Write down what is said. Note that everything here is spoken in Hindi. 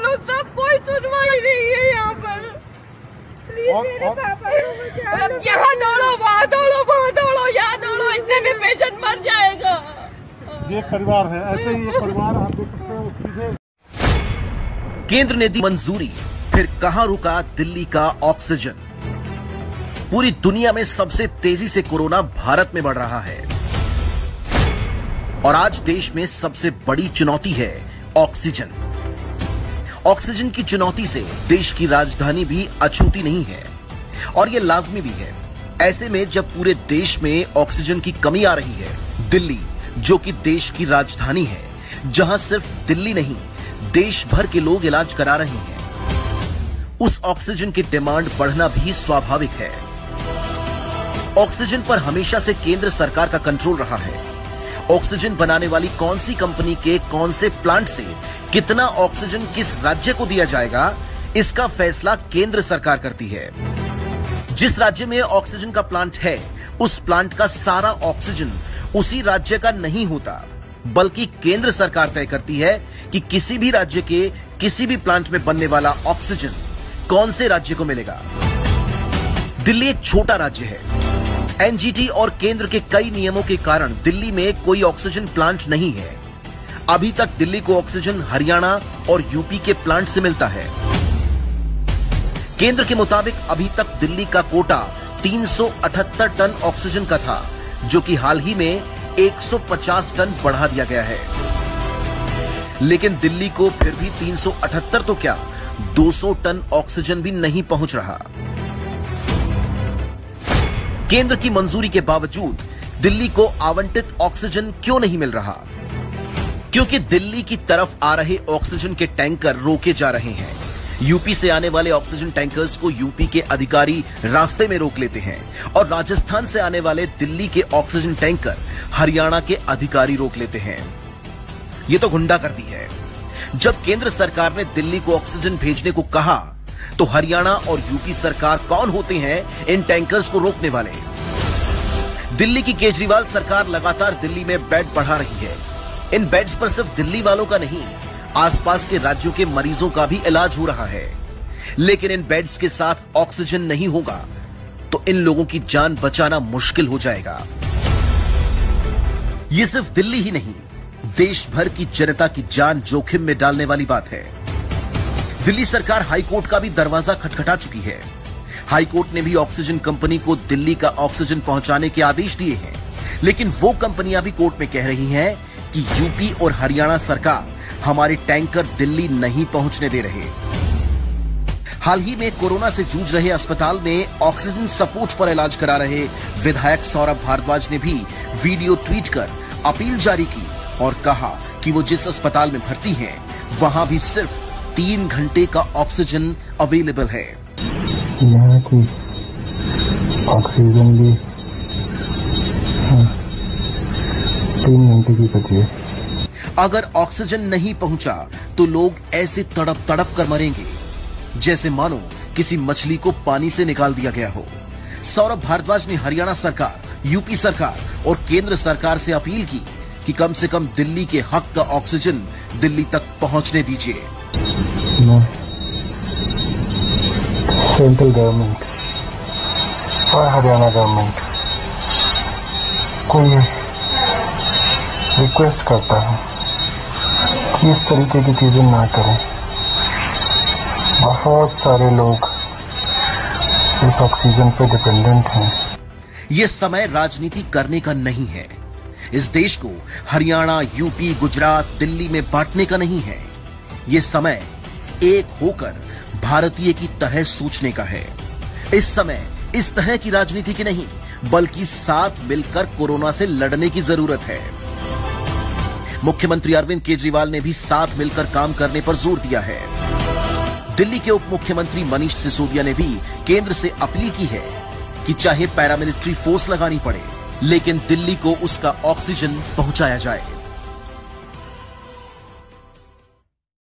लो, सब कोई सुनवाई नहीं है यहाँ पर। मेरे पापा को यहाँ दौड़ो, वहाँ दौड़ो, वहाँ दौड़ो, यहाँ दौड़ो, इतने में पेशेंट मर जाएगा। ये परिवार है, ऐसे ही ये परिवार आप देख सकते हैं सीधे। केंद्र ने दी मंजूरी, फिर कहां रुका दिल्ली का ऑक्सीजन। पूरी दुनिया में सबसे तेजी से कोरोना भारत में बढ़ रहा है और आज देश में सबसे बड़ी चुनौती है ऑक्सीजन। ऑक्सीजन की चुनौती से देश की राजधानी भी अछूती नहीं है और यह लाजमी भी है। ऐसे में जब पूरे देश में ऑक्सीजन की कमी आ रही है, दिल्ली जो कि देश की राजधानी है, जहां सिर्फ दिल्ली नहीं देश भर के लोग इलाज करा रहे हैं, उस ऑक्सीजन की डिमांड बढ़ना भी स्वाभाविक है। ऑक्सीजन पर हमेशा से केंद्र सरकार का कंट्रोल रहा है। ऑक्सीजन बनाने वाली कौन सी कंपनी के कौन से प्लांट से कितना ऑक्सीजन किस राज्य को दिया जाएगा, इसका फैसला केंद्र सरकार करती है। जिस राज्य में ऑक्सीजन का प्लांट है, उस प्लांट का सारा ऑक्सीजन उसी राज्य का नहीं होता, बल्कि केंद्र सरकार तय करती है कि किसी भी राज्य के किसी भी प्लांट में बनने वाला ऑक्सीजन कौन से राज्य को मिलेगा। दिल्ली एक छोटा राज्य है। एनजीटी और केंद्र के कई नियमों के कारण दिल्ली में कोई ऑक्सीजन प्लांट नहीं है। अभी तक दिल्ली को ऑक्सीजन हरियाणा और यूपी के प्लांट से मिलता है। केंद्र के मुताबिक अभी तक दिल्ली का कोटा 378 टन ऑक्सीजन का था, जो कि हाल ही में 150 टन बढ़ा दिया गया है। लेकिन दिल्ली को फिर भी 378 तो क्या 200 टन ऑक्सीजन भी नहीं पहुंच रहा। केंद्र की मंजूरी के बावजूद दिल्ली को आवंटित ऑक्सीजन क्यों नहीं मिल रहा? क्योंकि दिल्ली की तरफ आ रहे ऑक्सीजन के टैंकर रोके जा रहे हैं। यूपी से आने वाले ऑक्सीजन टैंकर्स को यूपी के अधिकारी रास्ते में रोक लेते हैं और राजस्थान से आने वाले दिल्ली के ऑक्सीजन टैंकर हरियाणा के अधिकारी रोक लेते हैं। ये तो गुंडागर्दी है। जब केंद्र सरकार ने दिल्ली को ऑक्सीजन भेजने को कहा, तो हरियाणा और यूपी सरकार कौन होते हैं इन टैंकर्स को रोकने वाले? दिल्ली की केजरीवाल सरकार लगातार दिल्ली में बेड बढ़ा रही है। इन बेड्स पर सिर्फ दिल्ली वालों का नहीं, आसपास के राज्यों के मरीजों का भी इलाज हो रहा है। लेकिन इन बेड्स के साथ ऑक्सीजन नहीं होगा तो इन लोगों की जान बचाना मुश्किल हो जाएगा। ये सिर्फ दिल्ली ही नहीं, देश भर की जनता की जान जोखिम में डालने वाली बात है। दिल्ली सरकार हाईकोर्ट का भी दरवाजा खटखटा चुकी है। हाईकोर्ट ने भी ऑक्सीजन कंपनी को दिल्ली का ऑक्सीजन पहुंचाने के आदेश दिए हैं, लेकिन वो कंपनियां भी कोर्ट में कह रही हैं कि यूपी और हरियाणा सरकार हमारे टैंकर दिल्ली नहीं पहुंचने दे रहे। हाल ही में कोरोना से जूझ रहे अस्पताल में ऑक्सीजन सपोर्ट पर इलाज करा रहे विधायक सौरभ भारद्वाज ने भी वीडियो ट्वीट कर अपील जारी की और कहा कि वो जिस अस्पताल में भर्ती हैं, वहां भी सिर्फ 3 घंटे का ऑक्सीजन अवेलेबल है। यहाँ की ऑक्सीजन भी 3 घंटे की बची है। अगर ऑक्सीजन नहीं पहुंचा तो लोग ऐसे तड़प तड़प कर मरेंगे जैसे मानो किसी मछली को पानी से निकाल दिया गया हो। सौरभ भारद्वाज ने हरियाणा सरकार, यूपी सरकार और केंद्र सरकार से अपील की कि कम से कम दिल्ली के हक का ऑक्सीजन दिल्ली तक पहुंचने दीजिए। सेंट्रल गवर्नमेंट और हरियाणा गवर्नमेंट को ये रिक्वेस्ट करता है कि इस तरीके की चीजें ना करें। बहुत सारे लोग इस ऑक्सीजन पे डिपेंडेंट हैं। ये समय राजनीति करने का नहीं है। इस देश को हरियाणा, यूपी, गुजरात, दिल्ली में बांटने का नहीं है। ये समय एक होकर भारतीय की तरह सोचने का है। इस समय इस तरह की राजनीति की नहीं, बल्कि साथ मिलकर कोरोना से लड़ने की जरूरत है। मुख्यमंत्री अरविंद केजरीवाल ने भी साथ मिलकर काम करने पर जोर दिया है। दिल्ली के उप मुख्यमंत्री मनीष सिसोदिया ने भी केंद्र से अपील की है कि चाहे पैरामिलिट्री फोर्स लगानी पड़े, लेकिन दिल्ली को उसका ऑक्सीजन पहुंचाया जाए।